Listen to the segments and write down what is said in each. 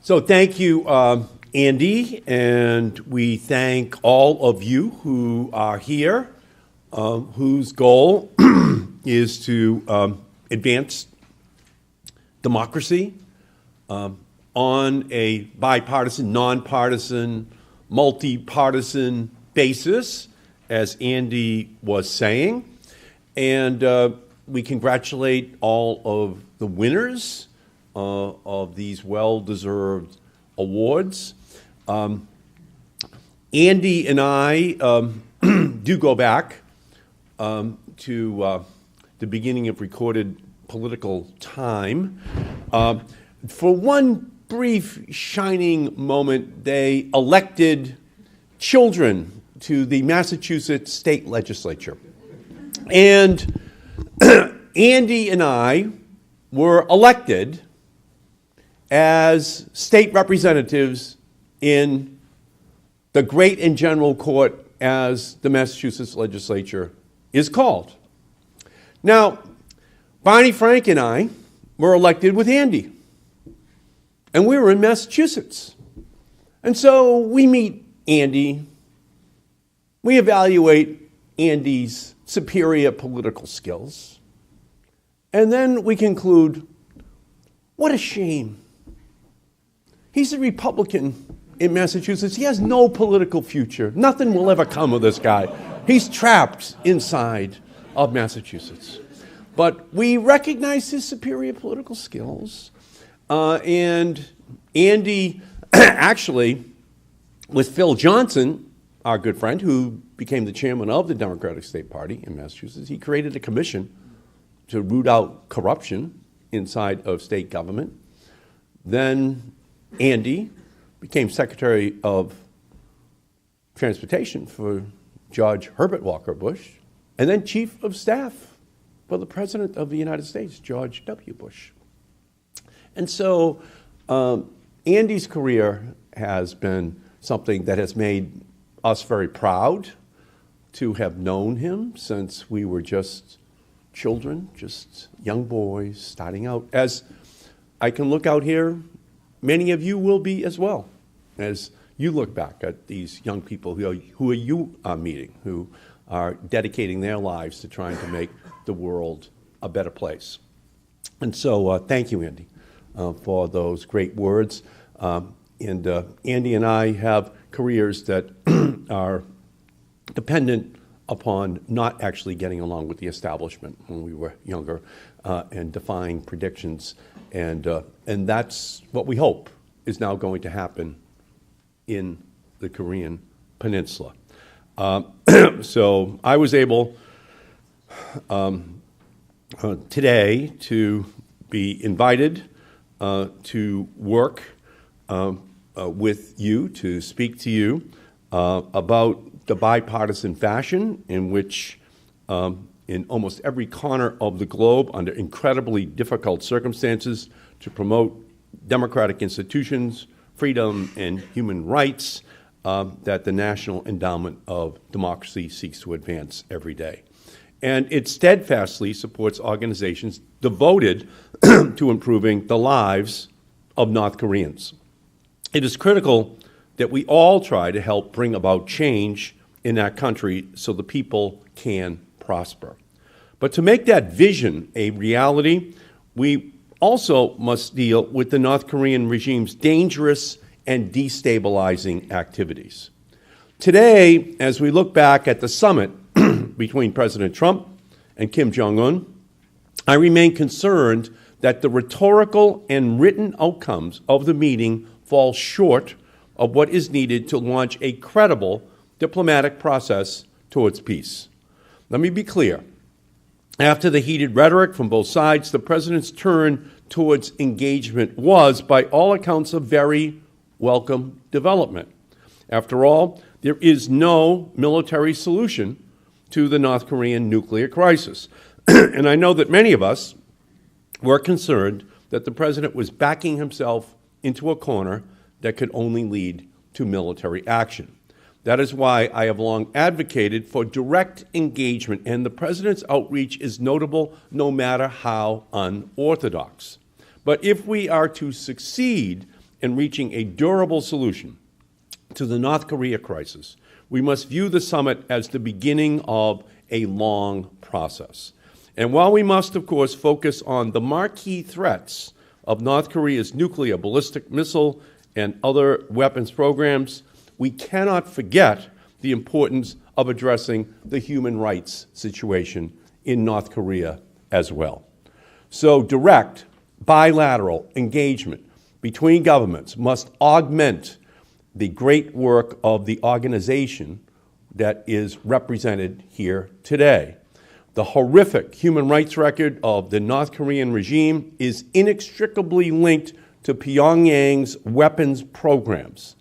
So thank you, Andy, and we thank all of you who are here, whose goal is to advance democracy on a bipartisan, nonpartisan, multi-partisan basis, as Andy was saying. And we congratulate all of the winners of these well-deserved awards. Andy and I do go back to the beginning of recorded political time. For one brief shining moment, they elected children to the Massachusetts state legislature. And Andy and I were elected as state representatives in the Great and General Court, as the Massachusetts legislature is called. Now, Barney Frank and I were elected with Andy, and we were in Massachusetts. And so we meet Andy, we evaluate Andy's superior political skills, and then we conclude, what a shame. He's a Republican in Massachusetts. He has no political future. Nothing will ever come of this guy. He's trapped inside of Massachusetts. But we recognize his superior political skills. And Andy, actually, with Phil Johnson, our good friend, who became the chairman of the Democratic State Party in Massachusetts, he created a commission to root out corruption inside of state government. Then Andy became Secretary of Transportation for George Herbert Walker Bush, and then Chief of Staff for the President of the United States, George W. Bush. And so Andy's career has been something that has made us very proud to have known him since we were just children, just young boys starting out. As I can look out here, many of you will be as well, as you look back at these young people who you are meeting, who are dedicating their lives to trying to make the world a better place. And so thank you, Andy, for those great words. And Andy and I have careers that are dependent upon not actually getting along with the establishment when we were younger and defying predictions. And that's what we hope is now going to happen in the Korean Peninsula. So I was able today to be invited to work with you, to speak to you about the bipartisan fashion in which in almost every corner of the globe, under incredibly difficult circumstances, to promote democratic institutions, freedom, and human rights that the National Endowment of Democracy seeks to advance every day. And it steadfastly supports organizations devoted to improving the lives of North Koreans. It is critical that we all try to help bring about change in that country so the people can prosper. But to make that vision a reality, we also must deal with the North Korean regime's dangerous and destabilizing activities. Today, as we look back at the summit between President Trump and Kim Jong Un, I remain concerned that the rhetorical and written outcomes of the meeting fall short of what is needed to launch a credible diplomatic process towards peace. Let me be clear. After the heated rhetoric from both sides, the president's turn towards engagement was, by all accounts, a very welcome development. After all, there is no military solution to the North Korean nuclear crisis. And I know that many of us were concerned that the president was backing himself into a corner that could only lead to military action. That is why I have long advocated for direct engagement, and the president's outreach is notable no matter how unorthodox. But if we are to succeed in reaching a durable solution to the North Korea crisis, we must view the summit as the beginning of a long process. And while we must, of course, focus on the marquee threats of North Korea's nuclear, ballistic missile, and other weapons programs, we cannot forget the importance of addressing the human rights situation in North Korea as well. So direct, bilateral engagement between governments must augment the great work of the organization that is represented here today. The horrific human rights record of the North Korean regime is inextricably linked to Pyongyang's weapons programs,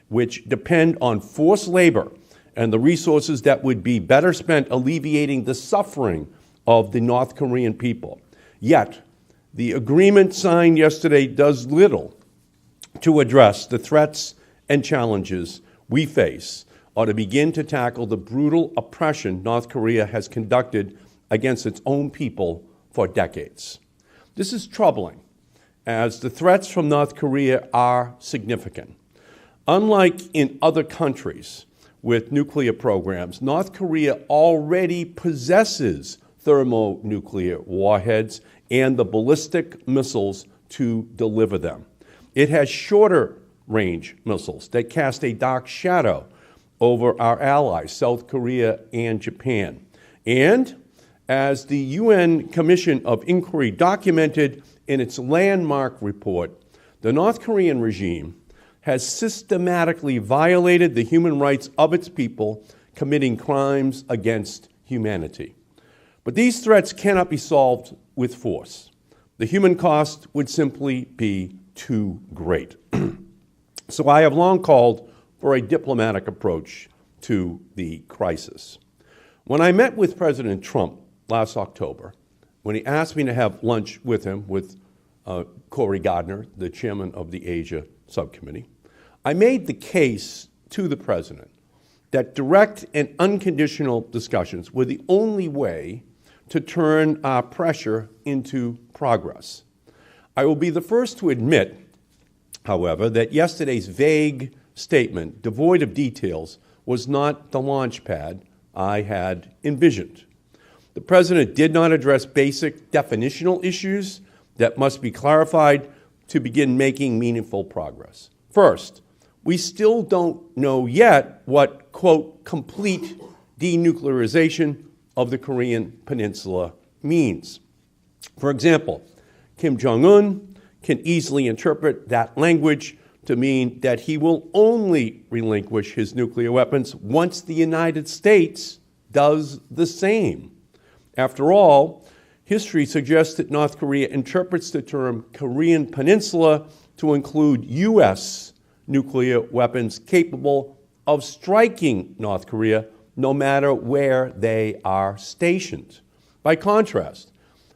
which depend on forced labor and the resources that would be better spent alleviating the suffering of the North Korean people. Yet, the agreement signed yesterday does little to address the threats and challenges we face or to begin to tackle the brutal oppression North Korea has conducted against its own people for decades. This is troubling, as the threats from North Korea are significant. Unlike in other countries with nuclear programs, North Korea already possesses thermonuclear warheads and the ballistic missiles to deliver them. It has shorter-range missiles that cast a dark shadow over our allies, South Korea and Japan. And as the UN Commission of Inquiry documented in its landmark report, the North Korean regime has systematically violated the human rights of its people, committing crimes against humanity. But these threats cannot be solved with force. The human cost would simply be too great. So I have long called for a diplomatic approach to the crisis. When I met with President Trump last October, when he asked me to have lunch with him, with Cory Gardner, the chairman of the Asia Subcommittee, I made the case to the president that direct and unconditional discussions were the only way to turn our pressure into progress. I will be the first to admit, however, that yesterday's vague statement, devoid of details, was not the launch pad I had envisioned. The president did not address basic definitional issues that must be clarified to begin making meaningful progress. First, we still don't know yet what, quote, complete denuclearization of the Korean Peninsula means. For example, Kim Jong Un can easily interpret that language to mean that he will only relinquish his nuclear weapons once the United States does the same. After all, history suggests that North Korea interprets the term Korean Peninsula to include U.S. nuclear weapons capable of striking North Korea no matter where they are stationed. By contrast,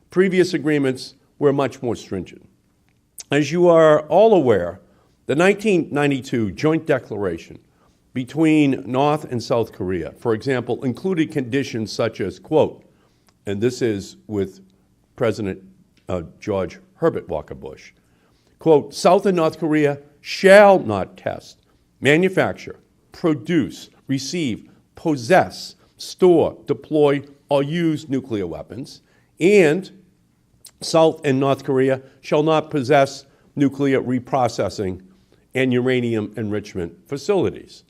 previous agreements were much more stringent. As you are all aware, the 1992 Joint Declaration between North and South Korea, for example, included conditions such as, quote, and this is with President George Herbert Walker Bush, quote, South and North Korea shall not test, manufacture, produce, receive, possess, store, deploy, or use nuclear weapons, and South and North Korea shall not possess nuclear reprocessing and uranium enrichment facilities.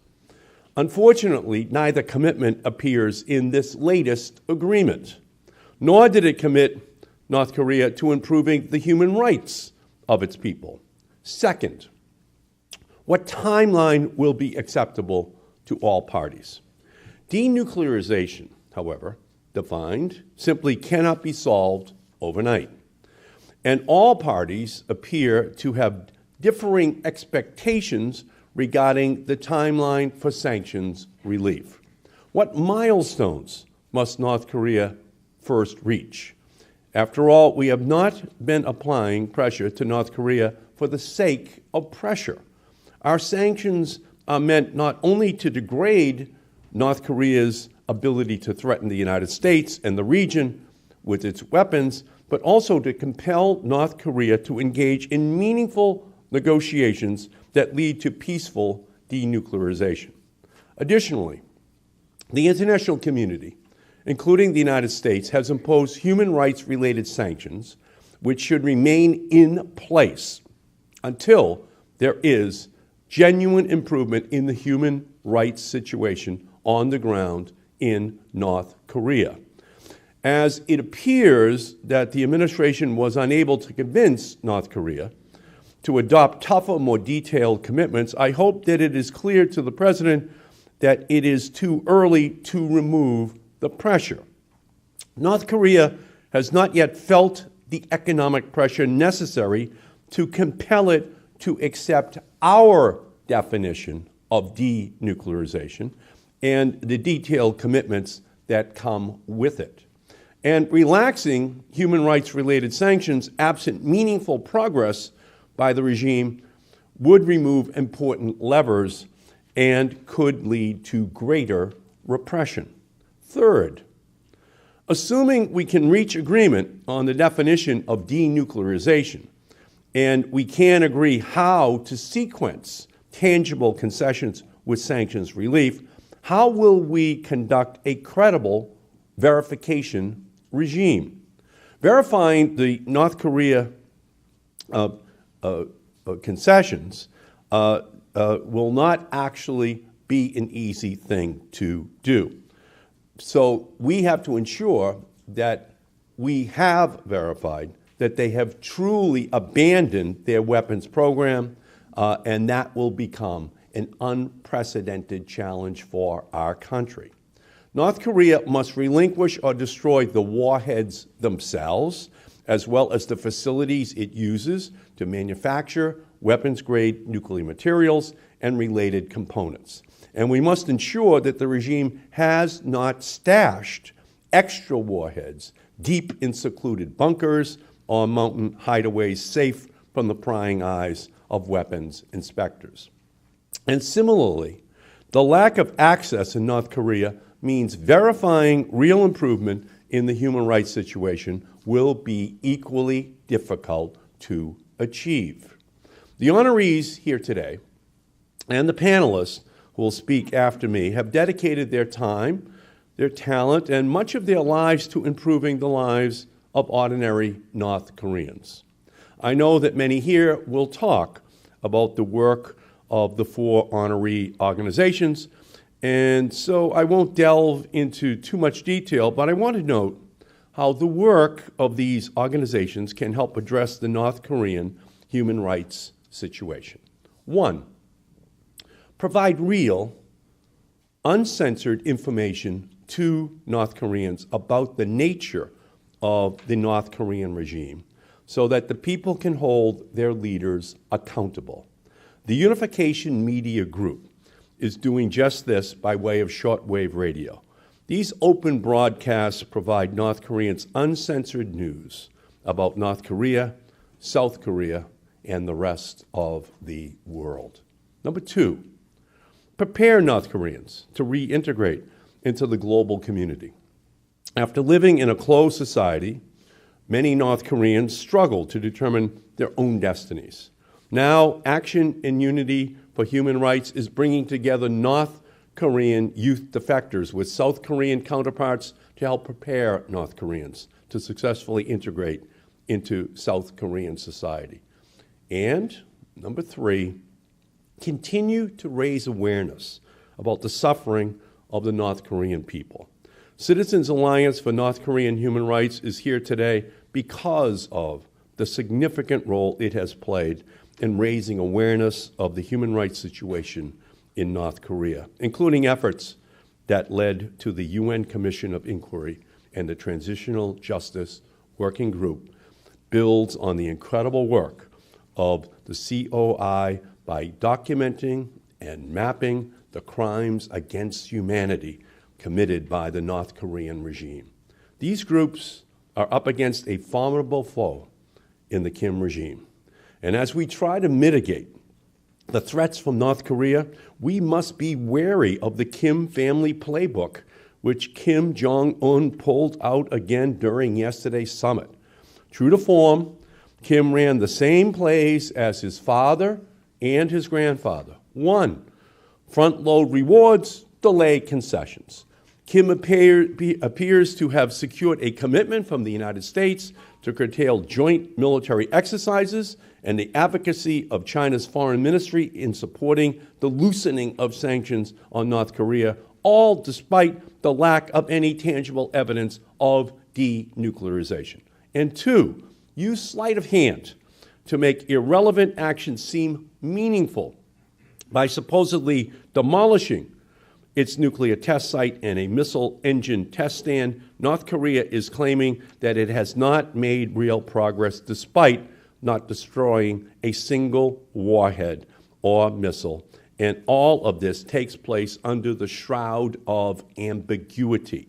Unfortunately, neither commitment appears in this latest agreement, nor did it commit North Korea to improving the human rights of its people. Second, what timeline will be acceptable to all parties? Denuclearization, however, defined, simply cannot be solved overnight. And all parties appear to have differing expectations regarding the timeline for sanctions relief. What milestones must North Korea first reach? After all, we have not been applying pressure to North Korea for the sake of pressure. Our sanctions are meant not only to degrade North Korea's ability to threaten the United States and the region with its weapons, but also to compel North Korea to engage in meaningful negotiations that lead to peaceful denuclearization. Additionally, the international community, including the United States, has imposed human rights-related sanctions which should remain in place until there is genuine improvement in the human rights situation on the ground in North Korea. As it appears that the administration was unable to convince North Korea to adopt tougher, more detailed commitments, I hope that it is clear to the President that it is too early to remove the pressure. North Korea has not yet felt the economic pressure necessary to compel it to accept our definition of denuclearization and the detailed commitments that come with it. And relaxing human rights-related sanctions absent meaningful progress by the regime would remove important levers and could lead to greater repression. Third, assuming we can reach agreement on the definition of denuclearization, and we can agree how to sequence tangible concessions with sanctions relief, how will we conduct a credible verification regime? Verifying the North Korea concessions will not actually be an easy thing to do. So we have to ensure that we have verified that they have truly abandoned their weapons program, and that will become an unprecedented challenge for our country. North Korea must relinquish or destroy the warheads themselves, as well as the facilities it uses to manufacture weapons-grade nuclear materials and related components. And we must ensure that the regime has not stashed extra warheads deep in secluded bunkers or mountain hideaways safe from the prying eyes of weapons inspectors. And similarly, the lack of access in North Korea means verifying real improvement in the human rights situation will be equally difficult to achieve. The honorees here today and the panelists who will speak after me have dedicated their time, their talent, and much of their lives to improving the lives of ordinary North Koreans. I know that many here will talk about the work of the four honoree organizations, and so I won't delve into too much detail, but I want to note how the work of these organizations can help address the North Korean human rights situation. One, provide real, uncensored information to North Koreans about the nature of the North Korean regime so that the people can hold their leaders accountable. The Unification Media Group is doing just this by way of shortwave radio. These open broadcasts provide North Koreans uncensored news about North Korea, South Korea, and the rest of the world. Number two, prepare North Koreans to reintegrate into the global community. After living in a closed society, many North Koreans struggle to determine their own destinies. Now, Action in Unity for Human Rights is bringing together North Korean youth defectors with South Korean counterparts to help prepare North Koreans to successfully integrate into South Korean society. And number three, continue to raise awareness about the suffering of the North Korean people. Citizens Alliance for North Korean Human Rights is here today because of the significant role it has played in raising awareness of the human rights situation in North Korea, including efforts that led to the UN Commission of Inquiry and the Transitional Justice Working Group builds on the incredible work of the COI by documenting and mapping the crimes against humanity committed by the North Korean regime. These groups are up against a formidable foe in the Kim regime. And as we try to mitigate the threats from North Korea, we must be wary of the Kim Family Playbook, which Kim Jong Un pulled out again during yesterday's summit. True to form, Kim ran the same plays as his father and his grandfather. 1, front-load rewards, delay concessions. Kim appears to have secured a commitment from the United States to curtail joint military exercises and the advocacy of China's foreign ministry in supporting the loosening of sanctions on North Korea, all despite the lack of any tangible evidence of denuclearization. And 2, use sleight of hand to make irrelevant actions seem meaningful by supposedly demolishing its nuclear test site and a missile engine test stand. North Korea is claiming that it has not made real progress despite not destroying a single warhead or missile. And all of this takes place under the shroud of ambiguity.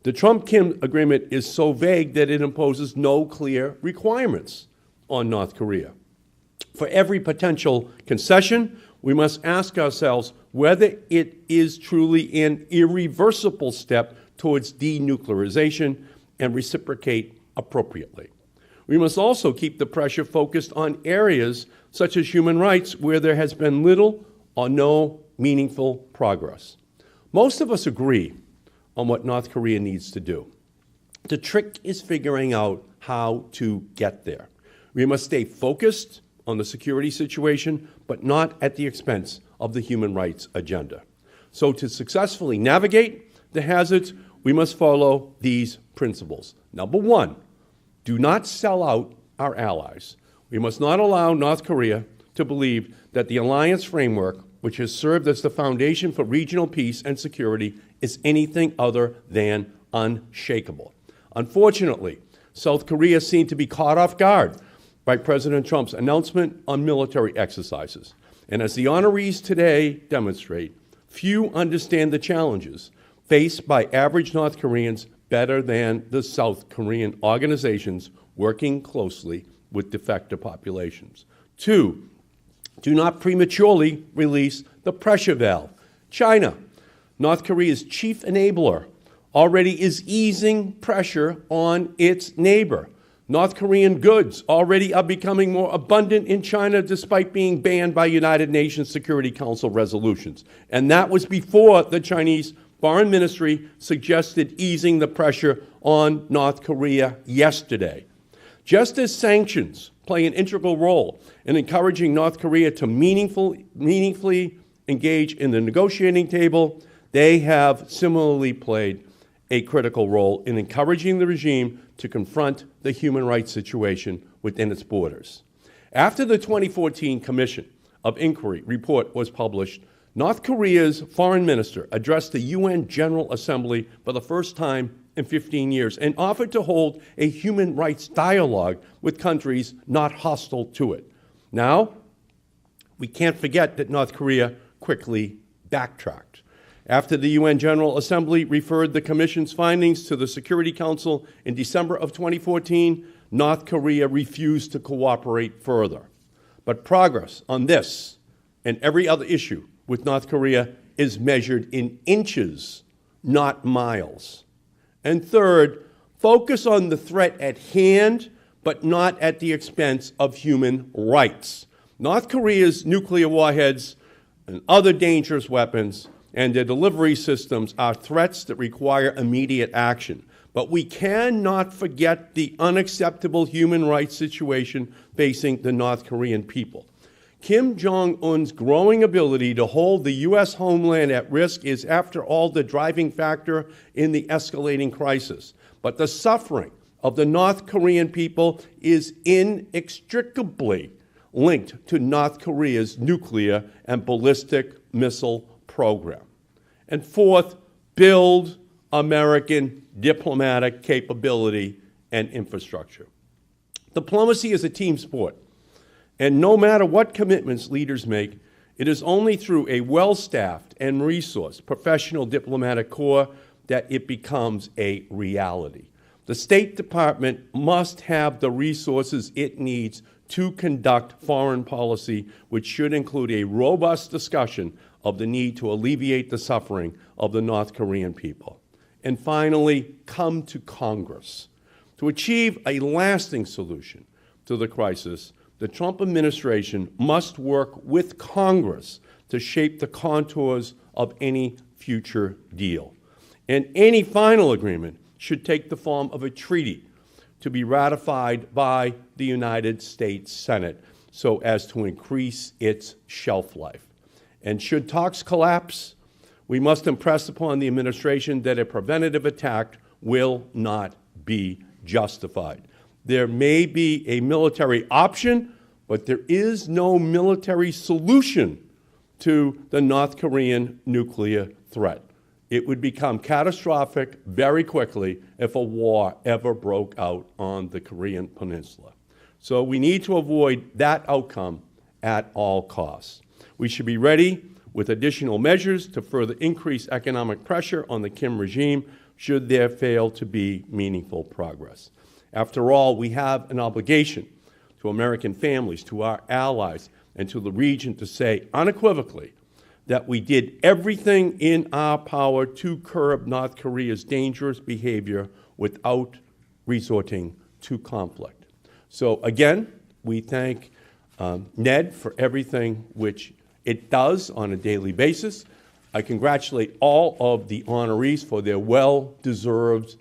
The Trump-Kim agreement is so vague that it imposes no clear requirements on North Korea. For every potential concession, we must ask ourselves whether it is truly an irreversible step towards denuclearization and reciprocate appropriately. We must also keep the pressure focused on areas such as human rights where there has been little or no meaningful progress. Most of us agree on what North Korea needs to do. The trick is figuring out how to get there. We must stay focused on the security situation, but not at the expense of the human rights agenda. So to successfully navigate the hazards, we must follow these principles. Number 1, do not sell out our allies. We must not allow North Korea to believe that the alliance framework, which has served as the foundation for regional peace and security, is anything other than unshakable. Unfortunately, South Korea seemed to be caught off guard by President Trump's announcement on military exercises. And as the honorees today demonstrate, few understand the challenges faced by average North Koreans better than the South Korean organizations working closely with defector populations. 2, do not prematurely release the pressure valve. China, North Korea's chief enabler, already is easing pressure on its neighbor. North Korean goods already are becoming more abundant in China despite being banned by United Nations Security Council resolutions. And that was before the Chinese Foreign Ministry suggested easing the pressure on North Korea yesterday. Just as sanctions play an integral role in encouraging North Korea to meaningfully engage in the negotiating table, they have similarly played a critical role in encouraging the regime to confront the human rights situation within its borders. After the 2014 Commission of Inquiry report was published, North Korea's foreign minister addressed the UN General Assembly for the first time in 15 years and offered to hold a human rights dialogue with countries not hostile to it. Now, we can't forget that North Korea quickly backtracked. After the UN General Assembly referred the Commission's findings to the Security Council in December of 2014, North Korea refused to cooperate further. But progress on this and every other issue with North Korea is measured in inches, not miles. And third, focus on the threat at hand, but not at the expense of human rights. North Korea's nuclear warheads and other dangerous weapons and their delivery systems are threats that require immediate action. But we cannot forget the unacceptable human rights situation facing the North Korean people. Kim Jong Un's growing ability to hold the U.S. homeland at risk is, after all, the driving factor in the escalating crisis. But the suffering of the North Korean people is inextricably linked to North Korea's nuclear and ballistic missile program. And fourth, build American diplomatic capability and infrastructure. Diplomacy is a team sport, and no matter what commitments leaders make, it is only through a well-staffed and resourced professional diplomatic corps that it becomes a reality. The State Department must have the resources it needs to conduct foreign policy, which should include a robust discussion of the need to alleviate the suffering of the North Korean people. And finally, come to Congress. To achieve a lasting solution, to the crisis, the Trump administration must work with Congress to shape the contours of any future deal. And any final agreement should take the form of a treaty to be ratified by the United States Senate so as to increase its shelf life. And should talks collapse, we must impress upon the administration that a preventative attack will not be justified. There may be a military option, but there is no military solution to the North Korean nuclear threat. It would become catastrophic very quickly if a war ever broke out on the Korean Peninsula. So we need to avoid that outcome at all costs. We should be ready with additional measures to further increase economic pressure on the Kim regime should there fail to be meaningful progress. After all, we have an obligation to American families, to our allies, and to the region to say unequivocally that we did everything in our power to curb North Korea's dangerous behavior without resorting to conflict. So again, we thank Ned for everything which it does on a daily basis. I congratulate all of the honorees for their well-deserved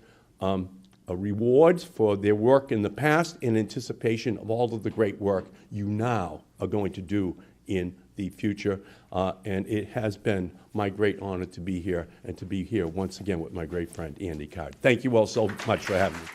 rewards for their work in the past in anticipation of all of the great work you now are going to do in the future. And it has been my great honor to be here and to be here once again with my great friend, Andy Card. Thank you all so much for having me.